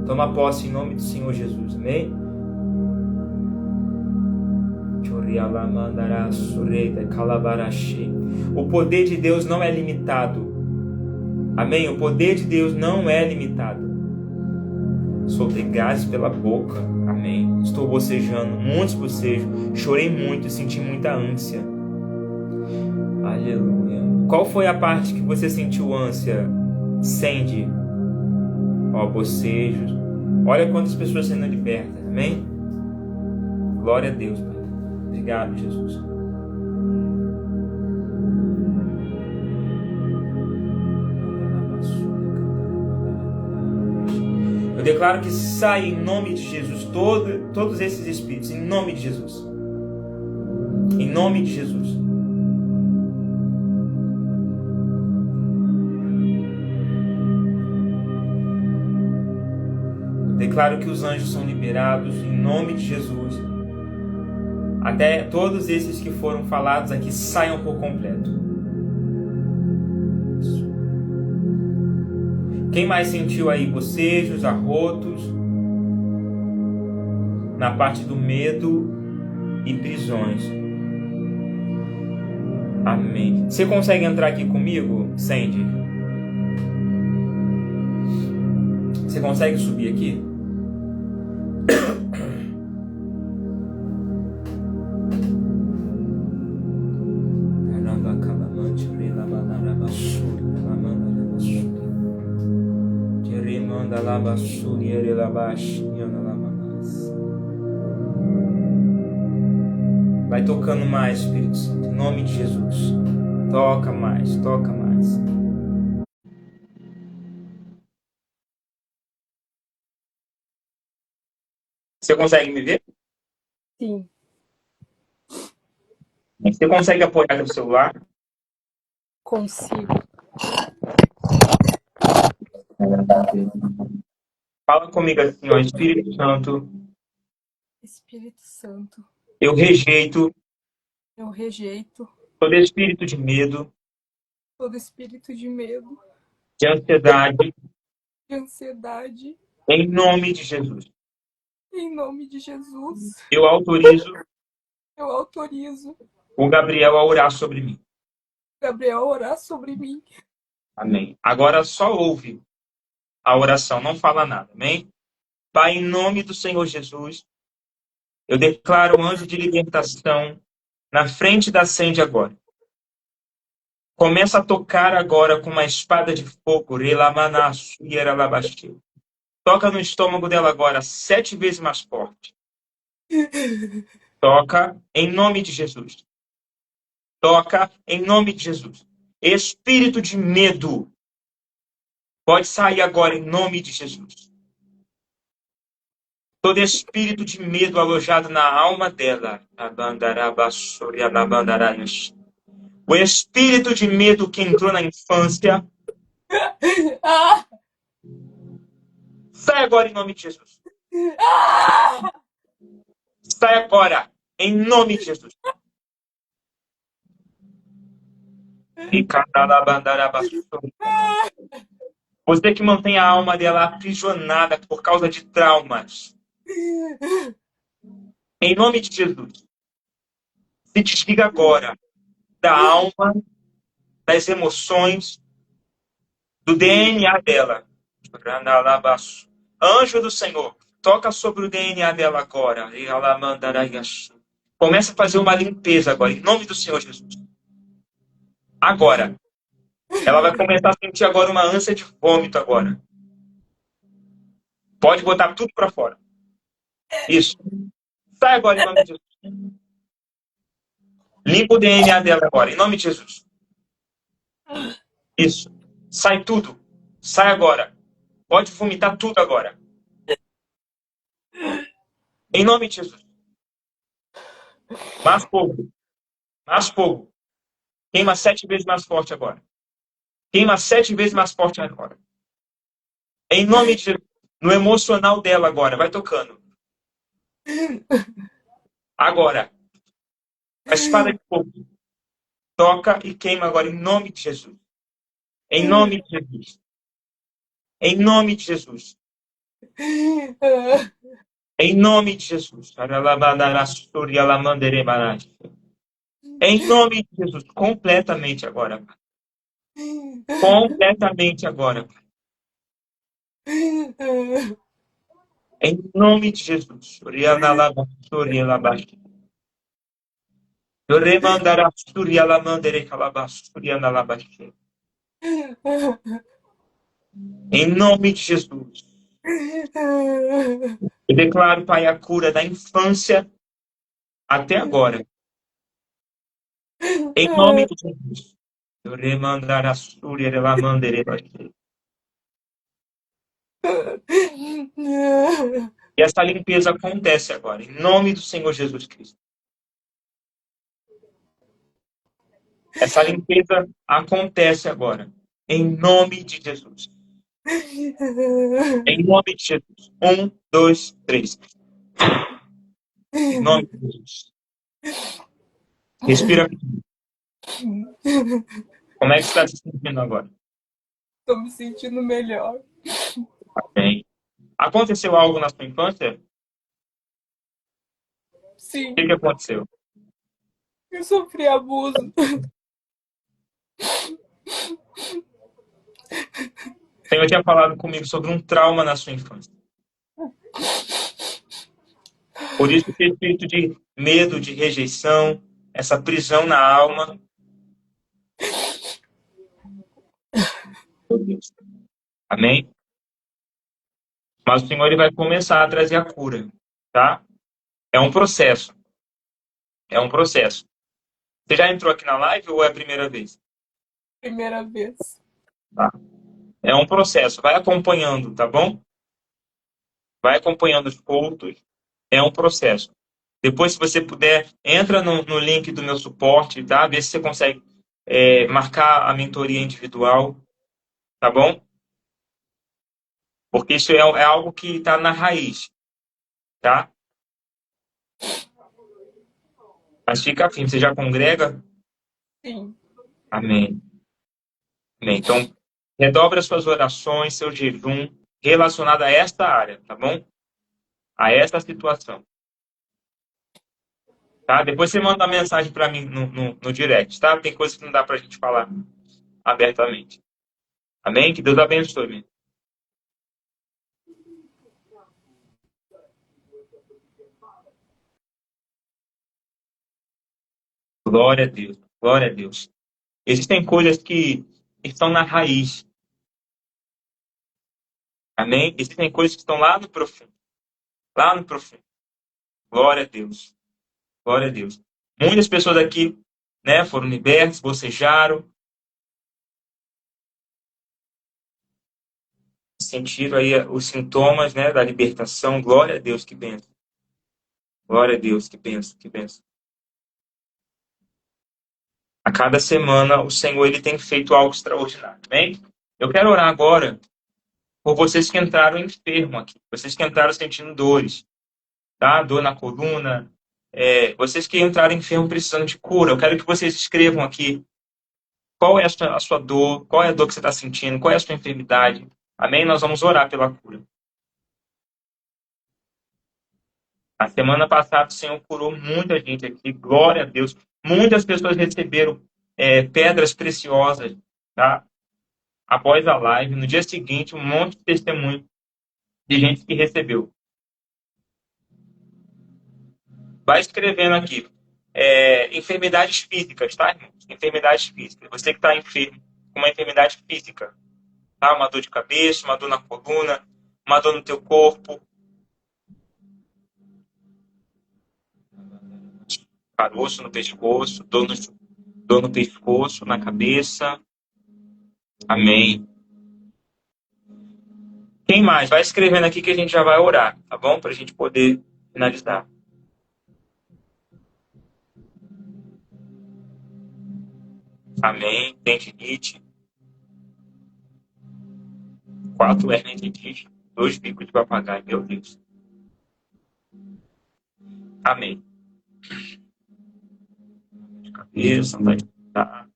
Speaker 1: Toma posse em nome do Senhor Jesus. Amém? O poder de Deus não é limitado. Amém? O poder de Deus não é limitado. Soltei gases pela boca. Amém. Estou bocejando, muitos bocejos. Chorei muito e senti muita ânsia. Aleluia. Qual foi a parte que você sentiu ânsia? Sandy. Ó, bocejos. Olha quantas pessoas sendo libertas. Amém? Glória a Deus, Pai. Obrigado, Jesus. Eu declaro que sai em nome de Jesus todos esses espíritos, em nome de Jesus. Em nome de Jesus. Eu declaro que os anjos são liberados em nome de Jesus. Até todos esses que foram falados aqui saiam por completo. Quem mais sentiu aí bocejos, arrotos? Na parte do medo e prisões. Amém. Você consegue entrar aqui comigo, Sandy? Você consegue subir aqui? Vai tocando mais, Espírito Santo, em nome de Jesus. Toca mais, toca mais. Você consegue me ver?
Speaker 2: Sim.
Speaker 1: Você consegue apoiar no celular?
Speaker 2: Consigo.
Speaker 1: Fala comigo assim, ó, Espírito Santo.
Speaker 2: Espírito Santo,
Speaker 1: Eu rejeito
Speaker 2: eu rejeito
Speaker 1: todo espírito de medo,
Speaker 2: todo espírito de medo,
Speaker 1: de ansiedade,
Speaker 2: de ansiedade,
Speaker 1: em nome de Jesus.
Speaker 2: em nome de Jesus.
Speaker 1: Eu autorizo
Speaker 2: Eu autorizo
Speaker 1: o Gabriel a orar sobre mim.
Speaker 2: Gabriel a orar sobre mim.
Speaker 1: Amém. Agora só ouve a oração, não fala nada. Amém? Pai, em nome do Senhor Jesus, eu declaro um anjo de libertação na frente da Sandy agora. Começa a tocar agora com uma espada de fogo. Toca no estômago dela agora 7 vezes mais forte. Toca em nome de Jesus. Toca em nome de Jesus. Espírito de medo pode sair agora em nome de Jesus. Todo espírito de medo alojado na alma dela. O espírito de medo que entrou na infância.
Speaker 2: Ah!
Speaker 1: Sai agora em nome de Jesus.
Speaker 2: Ah!
Speaker 1: Sai agora em nome de Jesus. Você que mantém a alma dela aprisionada por causa de traumas. Em nome de Jesus. Se desliga agora da alma das emoções, do DNA dela. Anjo do Senhor, toca sobre o DNA dela agora. Começa a fazer uma limpeza agora, em nome do Senhor Jesus. Agora. Ela vai começar a sentir agora uma ânsia de vômito agora. Pode botar tudo para fora. Isso. Sai agora em nome de Jesus. Limpa o DNA dela agora, em nome de Jesus. Isso. Sai tudo. Sai agora. Pode vomitar tudo agora. Em nome de Jesus. Mais fogo. Mais fogo. Queima 7 vezes mais forte agora. Queima 7 vezes mais forte agora. Em nome de Jesus. No emocional dela agora. Vai tocando. Agora. A espada de fogo. Toca e queima agora em nome de Jesus. Em nome de Jesus. Em nome de Jesus. Em nome de Jesus. Em nome de Jesus. Completamente agora. Completamente agora. Em nome de Jesus. Em nome de Jesus. Eu declaro, Pai, a cura da infância até agora. Em nome de Jesus. E essa limpeza acontece agora, em nome do Senhor Jesus Cristo. Essa limpeza acontece agora, em nome de Jesus. Em nome de Jesus. 1, 2, 3. Em nome de Jesus. Respira. Como é que você está se sentindo agora?
Speaker 2: Tô me sentindo melhor.
Speaker 1: Bem. Aconteceu algo na sua infância?
Speaker 2: Sim,
Speaker 1: O que aconteceu?
Speaker 2: eu sofri abuso.
Speaker 1: O Senhor tinha falado comigo sobre um trauma na sua infância. Por isso, esse espírito de medo, de rejeição, essa prisão na alma. Meu Deus. Amém? Mas o Senhor ele vai começar a trazer a cura, tá? É um processo. É um processo. Você já entrou aqui na live ou é a primeira vez?
Speaker 2: Primeira vez.
Speaker 1: Tá. É um processo. Vai acompanhando, tá bom? Vai acompanhando os cultos. É um processo. Depois, se você puder, entra no link do meu suporte, tá? Vê se você consegue marcar a mentoria individual, tá bom? Porque isso é algo que está na raiz, tá? Mas fica firme. Você já congrega?
Speaker 2: Sim.
Speaker 1: Amém. Amém. Então, redobre as suas orações, seu jejum relacionado a esta área, tá bom? A esta situação. Tá? Depois você manda uma mensagem para mim no direct, tá? Tem coisas que não dá para a gente falar abertamente. Amém? Que Deus abençoe. Meu. Glória a Deus. Glória a Deus. Existem coisas que estão na raiz. Amém? Existem coisas que estão lá no profundo. Lá no profundo. Glória a Deus. Glória a Deus. Muitas pessoas aqui, né, foram libertas, bocejaram, sentiram aí os sintomas, né, da libertação. Glória a Deus, que benção. Glória a Deus, que benção, que benção. A cada semana o Senhor ele tem feito algo extraordinário, amém? Eu quero orar agora por vocês que entraram enfermos aqui, vocês que entraram sentindo dores, tá? Dor na coluna, vocês que entraram enfermos precisando de cura. Eu quero que vocês escrevam aqui qual é a sua dor, qual é a dor que você está sentindo, qual é a sua enfermidade. Amém? Nós vamos orar pela cura. A semana passada o Senhor curou muita gente aqui, glória a Deus. Muitas pessoas receberam pedras preciosas, tá? Após a live, no dia seguinte, um monte de testemunho de gente que recebeu. Vai escrevendo aqui. Enfermidades físicas, tá, irmãos? Enfermidades físicas. Você que está enfermo com uma enfermidade física, tá? Uma dor de cabeça, uma dor na coluna, uma dor no teu corpo, caroço no pescoço, dor no pescoço, na cabeça. Amém. Quem mais? Vai escrevendo aqui que a gente já vai orar, tá bom? Para a gente poder finalizar. Amém. Tendinite. 4 hernias de disco. 2 bicos de papagaio. Meu Deus. Amém. De cabeça, tá.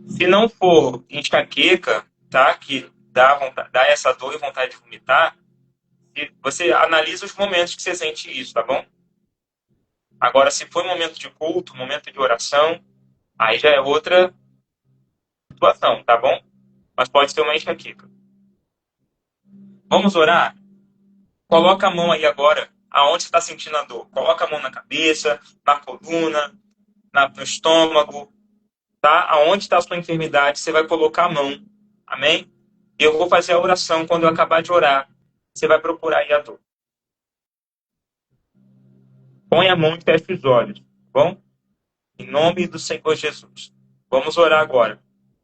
Speaker 1: Se não for enxaqueca, tá? Que dá essa dor e vontade de vomitar, você analisa os momentos que você sente isso, tá bom? Agora, se for momento de culto, momento de oração, aí já é outra situação, tá bom? Mas pode ser uma enxaqueca. Vamos orar? Coloca a mão aí agora, aonde você está sentindo a dor. Coloca a mão na cabeça, na coluna, no estômago, tá? Aonde está a sua enfermidade, você vai colocar a mão. Amém? Eu vou fazer a oração. Quando eu acabar de orar, você vai procurar aí a dor. Põe a mão e feche os olhos, tá bom? Em nome do Senhor Jesus. Vamos orar agora.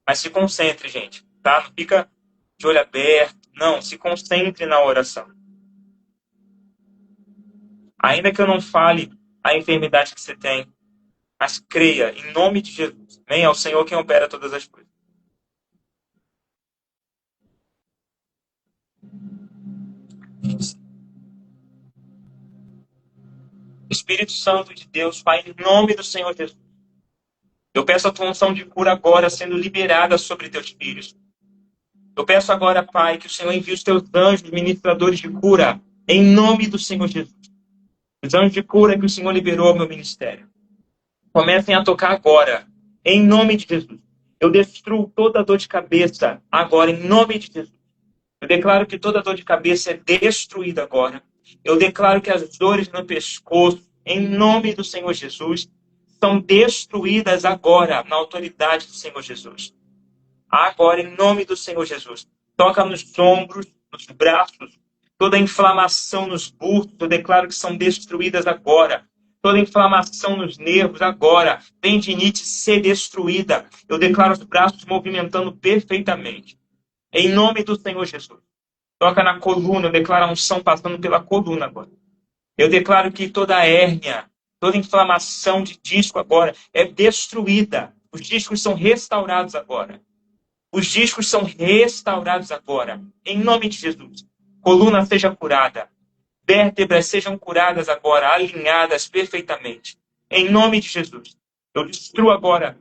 Speaker 1: Mas se concentre, gente, tá? Não fica de olho aberto. Não, se concentre na oração. Ainda que eu não fale a enfermidade que você tem, mas creia em nome de Jesus. Amém? É o Senhor quem opera todas as coisas. Espírito Santo de Deus, Pai, em nome do Senhor Jesus. Eu peço a tua unção de cura agora sendo liberada sobre teus filhos. Eu peço agora, Pai, que o Senhor envie os teus anjos ministradores de cura, em nome do Senhor Jesus. Os anjos de cura que o Senhor liberou ao meu ministério. Comecem a tocar agora, em nome de Jesus. Eu destruo toda dor de cabeça agora, em nome de Jesus. Eu declaro que toda dor de cabeça é destruída agora. Eu declaro que as dores no pescoço, em nome do Senhor Jesus, são destruídas agora, na autoridade do Senhor Jesus. Agora, em nome do Senhor Jesus. Toca nos ombros, nos braços, toda inflamação nos bultos, eu declaro que são destruídas agora. Toda inflamação nos nervos agora, tendinite ser destruída. Eu declaro os braços movimentando perfeitamente. Em nome do Senhor Jesus. Toca na coluna, eu declaro a unção passando pela coluna agora. Eu declaro que toda hérnia, toda inflamação de disco agora é destruída. Os discos são restaurados agora. Os discos são restaurados agora. Em nome de Jesus. Coluna seja curada. Vértebras sejam curadas agora, alinhadas perfeitamente. Em nome de Jesus. Eu destruo agora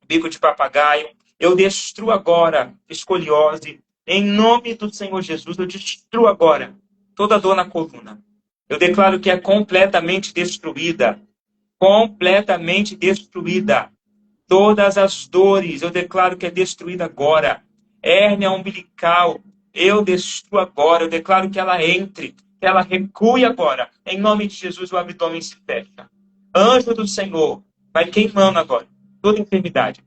Speaker 1: bico de papagaio. Eu destruo agora escoliose. Em nome do Senhor Jesus, eu destruo agora toda dor na coluna. Eu declaro que é completamente destruída. Completamente destruída. Todas as dores, eu declaro que é destruída agora. Hérnia umbilical, eu destruo agora. Eu declaro que ela entre, que ela recue agora. Em nome de Jesus, o abdômen se fecha. Anjo do Senhor, vai queimando agora toda enfermidade.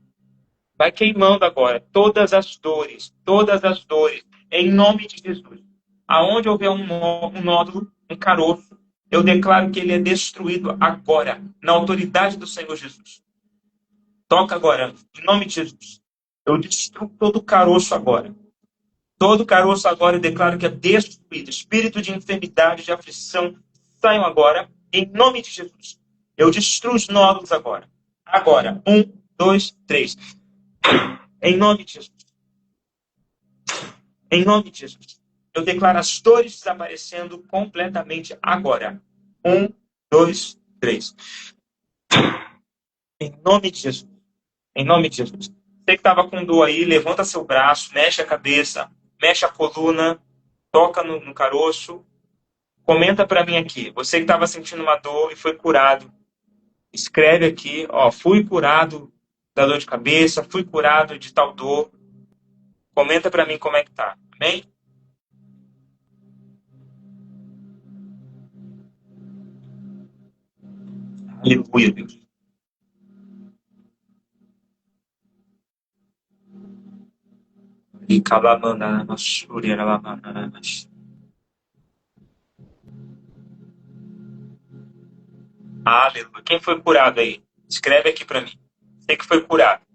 Speaker 1: Vai queimando agora todas as dores, em nome de Jesus. Aonde houver um nódulo, um caroço, eu declaro que ele é destruído agora, na autoridade do Senhor Jesus. Toca agora, em nome de Jesus. Eu destruo todo caroço agora. Todo caroço agora eu declaro que é destruído. Espírito de enfermidade, de aflição, saiam agora, em nome de Jesus. Eu destruo os nódulos agora. Agora, 1, 2, 3. Em nome de Jesus. Em nome de Jesus. Eu declaro as dores desaparecendo completamente agora. 1, 2, 3. Em nome de Jesus. Em nome de Jesus. Você que estava com dor aí, levanta seu braço, mexe a cabeça, mexe a coluna, toca no caroço. Comenta para mim aqui. Você que estava sentindo uma dor e foi curado. Escreve aqui, ó, fui curado da dor de cabeça, fui curado de tal dor. Comenta para mim como é que tá. Amém? Aleluia, Deus. Aleluia. Quem foi curado aí? Escreve aqui para mim. Você que foi curado.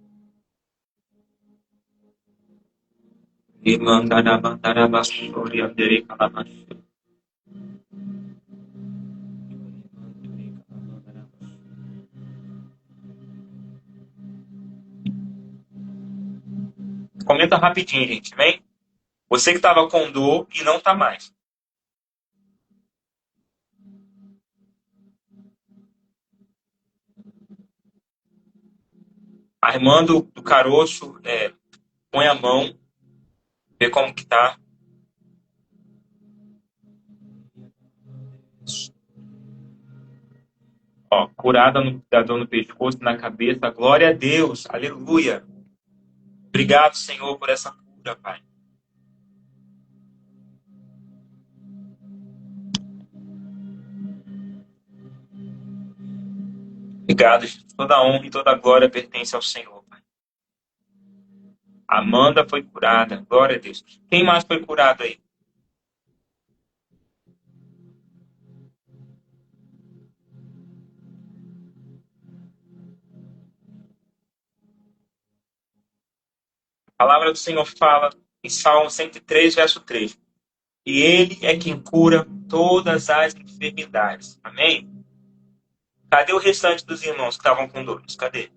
Speaker 1: Comenta rapidinho, gente. Amém? Você que estava com dor e não tá mais. A irmã do caroço, põe a mão, vê como que tá. Ó, curada da dor no pescoço, na cabeça. Glória a Deus. Aleluia. Obrigado, Senhor, por essa cura, Pai. Obrigado, Jesus. Toda a honra e toda a glória pertence ao Senhor, Pai. Amanda foi curada. Glória a Deus. Quem mais foi curado aí? A palavra do Senhor fala em Salmo 103, verso 3. E Ele é quem cura todas as enfermidades. Amém? Cadê o restante dos irmãos que estavam com dores? Cadê?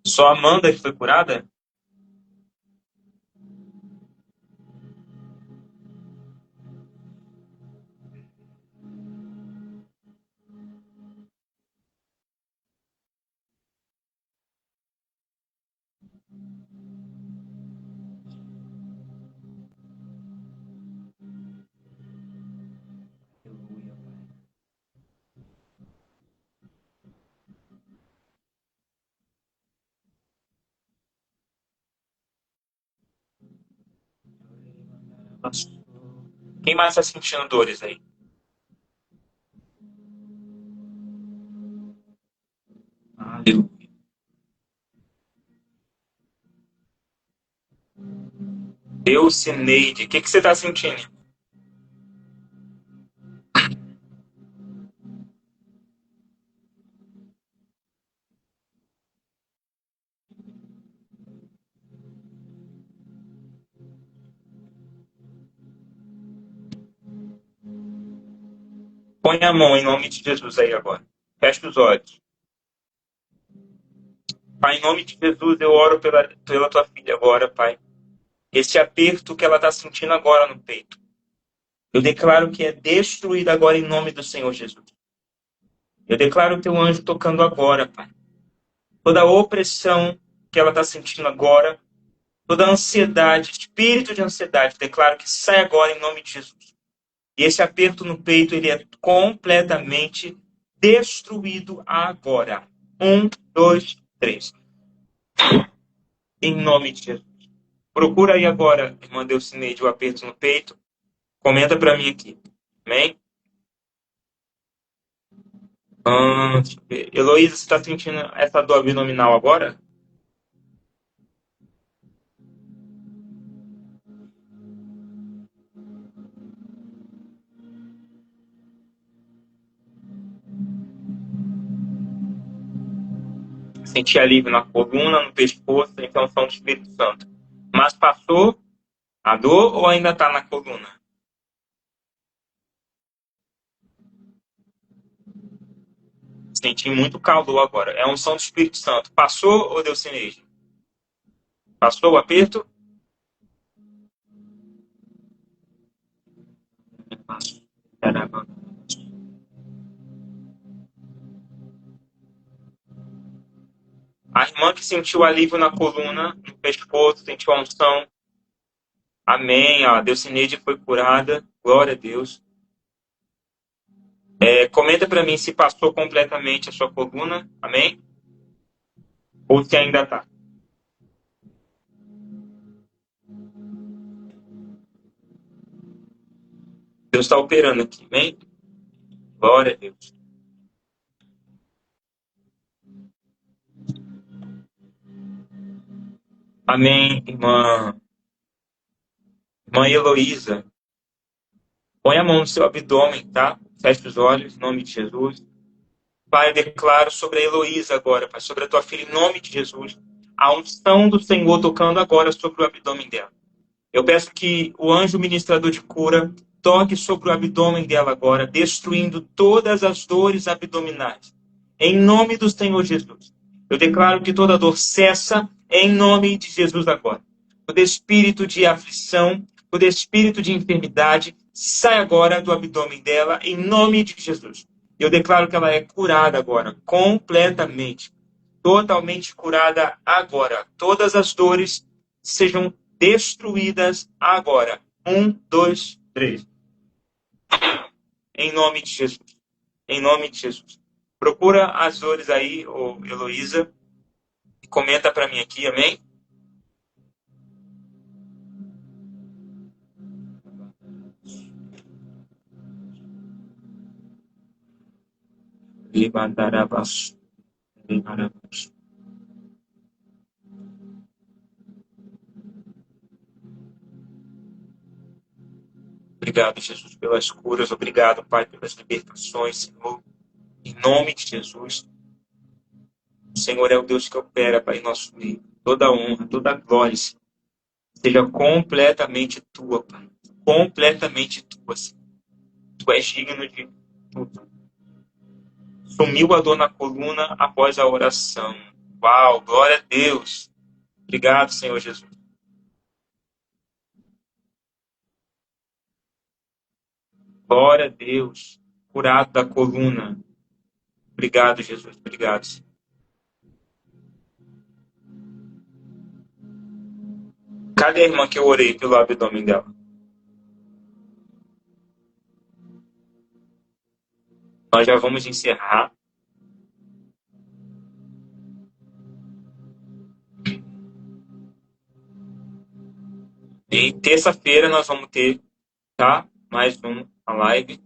Speaker 1: Só a Amanda que foi curada? Quem mais está sentindo dores aí? Aleluia. Eucineide, o que você está sentindo? Põe a mão em nome de Jesus aí agora. Fecha os olhos. Pai, em nome de Jesus, eu oro pela tua filha agora, Pai. Esse aperto que ela está sentindo agora no peito. Eu declaro que é destruído agora em nome do Senhor Jesus. Eu declaro o teu anjo tocando agora, Pai. Toda a opressão que ela está sentindo agora, toda a ansiedade, espírito de ansiedade, declaro que sai agora em nome de Jesus. E esse aperto no peito, ele é completamente destruído agora. 1, 2, 3. Em nome de Jesus. Procura aí agora, irmã Delcineide, o aperto no peito. Comenta para mim aqui. Amém? Deixa eu ver. Heloísa, você está sentindo essa dor abdominal agora? Senti alívio na coluna, no pescoço, então são do Espírito Santo. Mas passou a dor ou ainda está na coluna? Senti muito calor agora. É a unção do Espírito Santo. Passou ou deu sinégia? Passou o aperto? Caramba. A irmã que sentiu alívio na coluna, no pescoço, sentiu a unção. Amém. A Delcineide foi curada. Glória a Deus. Comenta para mim se passou completamente a sua coluna, amém? Ou se ainda está. Deus está operando aqui, amém? Glória a Deus. Amém, irmã. Irmã Heloísa. Põe a mão no seu abdômen, tá? Feche os olhos, em nome de Jesus. Pai, eu declaro sobre a Heloísa agora, Pai, sobre a tua filha, em nome de Jesus. A unção do Senhor tocando agora sobre o abdômen dela. Eu peço que o anjo ministrador de cura toque sobre o abdômen dela agora, destruindo todas as dores abdominais. Em nome do Senhor Jesus. Eu declaro que toda dor cessa em nome de Jesus agora. Todo espírito de aflição, todo espírito de enfermidade, sai agora do abdômen dela em nome de Jesus. Eu declaro que ela é curada agora, completamente, totalmente curada agora. Todas as dores sejam destruídas agora. 1, 2, 3. Em nome de Jesus. Em nome de Jesus. Procura as dores aí, ô Heloísa, e comenta para mim aqui, amém? Obrigado, Jesus, pelas curas. Obrigado, Pai, pelas libertações, Senhor. Em nome de Jesus. O Senhor é o Deus que opera, Pai, em nosso meio. Toda honra, toda glória, Senhor, seja completamente tua, Pai. Completamente tua, Senhor. Tu és digno de tudo. Sumiu a dor na coluna após a oração. Uau, glória a Deus. Obrigado, Senhor Jesus. Glória a Deus. Curado da coluna. Obrigado, Jesus. Obrigado, Senhor. Cadê a irmã que eu orei pelo abdômen dela? Nós já vamos encerrar. E terça-feira nós vamos ter, tá? Mais uma live.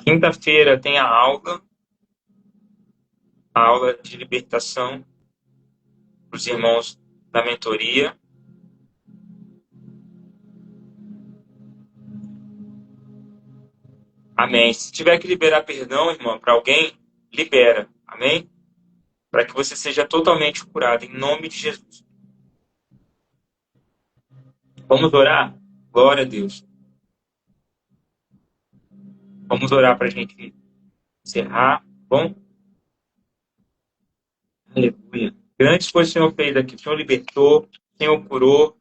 Speaker 1: Quinta-feira tem a aula de libertação para os irmãos da mentoria. Amém. Se tiver que liberar perdão, irmão, para alguém, libera. Amém? Para que você seja totalmente curado, em nome de Jesus. Vamos orar? Glória a Deus. Vamos orar para a gente encerrar, bom? Aleluia. Grandes coisas o Senhor fez aqui. O Senhor libertou, o Senhor curou,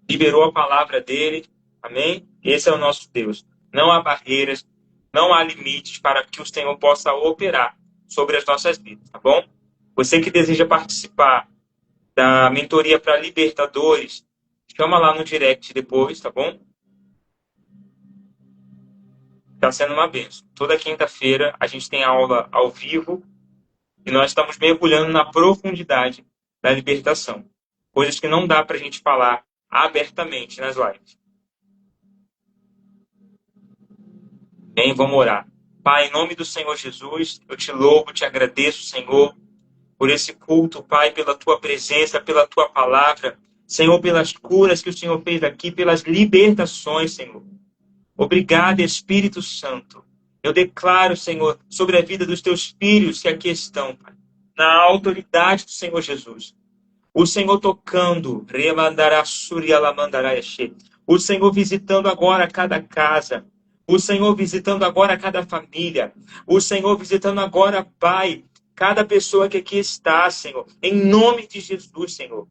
Speaker 1: liberou a palavra dele. Amém? Esse é o nosso Deus. Não há barreiras, não há limites para que o Senhor possa operar sobre as nossas vidas, tá bom? Você que deseja participar da mentoria para libertadores, chama lá no direct depois, tá bom? Está sendo uma bênção. Toda quinta-feira a gente tem aula ao vivo e nós estamos mergulhando na profundidade da libertação. Coisas que não dá para a gente falar abertamente nas lives. Bem, vamos orar. Pai, em nome do Senhor Jesus, eu te louvo, te agradeço, Senhor, por esse culto, Pai, pela tua presença, pela tua palavra. Senhor, pelas curas que o Senhor fez aqui, pelas libertações, Senhor. Obrigado, Espírito Santo. Eu declaro, Senhor, sobre a vida dos teus filhos que aqui estão, Pai, na autoridade do Senhor Jesus. O Senhor tocando, o Senhor visitando agora cada casa, o Senhor visitando agora cada família, o Senhor visitando agora, Pai, cada pessoa que aqui está, Senhor, em nome de Jesus, Senhor.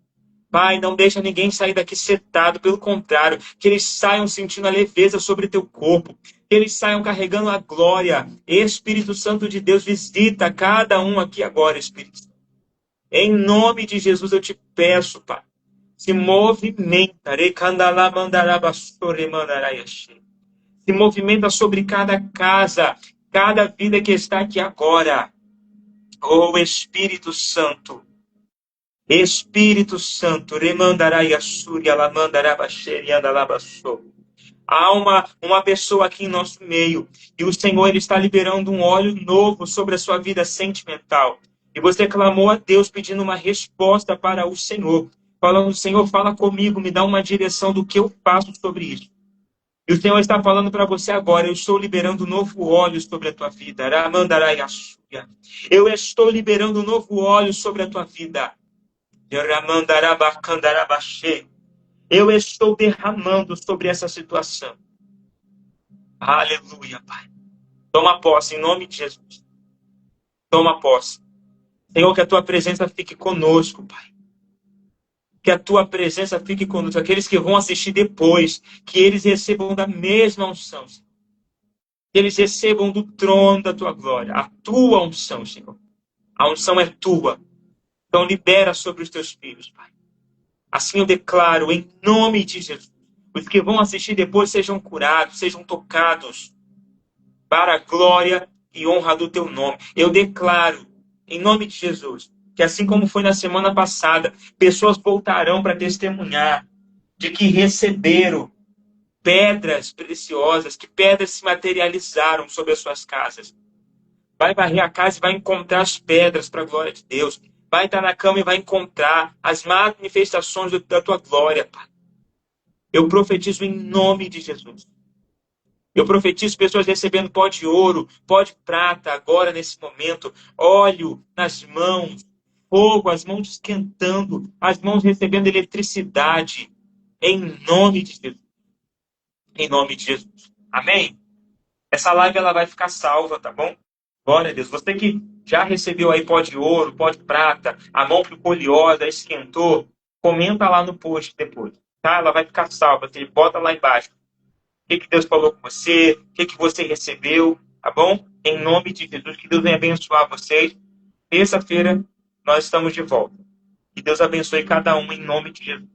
Speaker 1: Pai, não deixa ninguém sair daqui setado, pelo contrário, que eles saiam sentindo a leveza sobre teu corpo, que eles saiam carregando a glória. Espírito Santo de Deus, visita cada um aqui agora, Espírito Santo. Em nome de Jesus eu te peço, Pai, se movimenta, se movimenta sobre cada casa, cada vida que está aqui agora. Oh, Espírito Santo, Espírito Santo, remandará Yassuri, alamandará Baxeri, andalabassou. Há uma pessoa aqui em nosso meio e o Senhor ele está liberando um óleo novo sobre a sua vida sentimental. E você clamou a Deus pedindo uma resposta para o Senhor. Falando, Senhor, fala comigo, me dá uma direção do que eu faço sobre isso. E o Senhor está falando para você agora, eu estou liberando um novo óleo sobre a tua vida. Ramandaraiassuya. Eu estou liberando um novo óleo sobre a tua vida. Ramandarabacandarabaxê. Eu estou derramando sobre essa situação. Aleluia, Pai. Toma posse em nome de Jesus. Toma posse. Senhor, que a tua presença fique conosco, Pai. Que a tua presença fique conosco. Aqueles que vão assistir depois, que eles recebam da mesma unção, Senhor. Que eles recebam do trono da tua glória. A tua unção, Senhor. A unção é tua. Então libera sobre os teus filhos, Pai. Assim eu declaro, em nome de Jesus. Os que vão assistir depois sejam curados, sejam tocados. Para a glória e honra do teu nome. Eu declaro, em nome de Jesus, que assim como foi na semana passada, pessoas voltarão para testemunhar de que receberam pedras preciosas, que pedras se materializaram sobre as suas casas. Vai varrer a casa e vai encontrar as pedras para a glória de Deus. Vai estar na cama e vai encontrar as manifestações da tua glória, Pai. Eu profetizo em nome de Jesus. Eu profetizo pessoas recebendo pó de ouro, pó de prata, agora nesse momento, óleo nas mãos, fogo, as mãos esquentando, as mãos recebendo eletricidade, em nome de Jesus. Em nome de Jesus. Amém? Essa live ela vai ficar salva, tá bom? Glória a Deus. Você que já recebeu aí pó de ouro, pó de prata, a mão ficou oleosa, esquentou, comenta lá no post depois, tá? Ela vai ficar salva. Você bota lá embaixo. O que Deus falou com você, o que você recebeu, tá bom? Em nome de Jesus, que Deus venha abençoar vocês. Terça-feira nós estamos de volta. Que Deus abençoe cada um em nome de Jesus.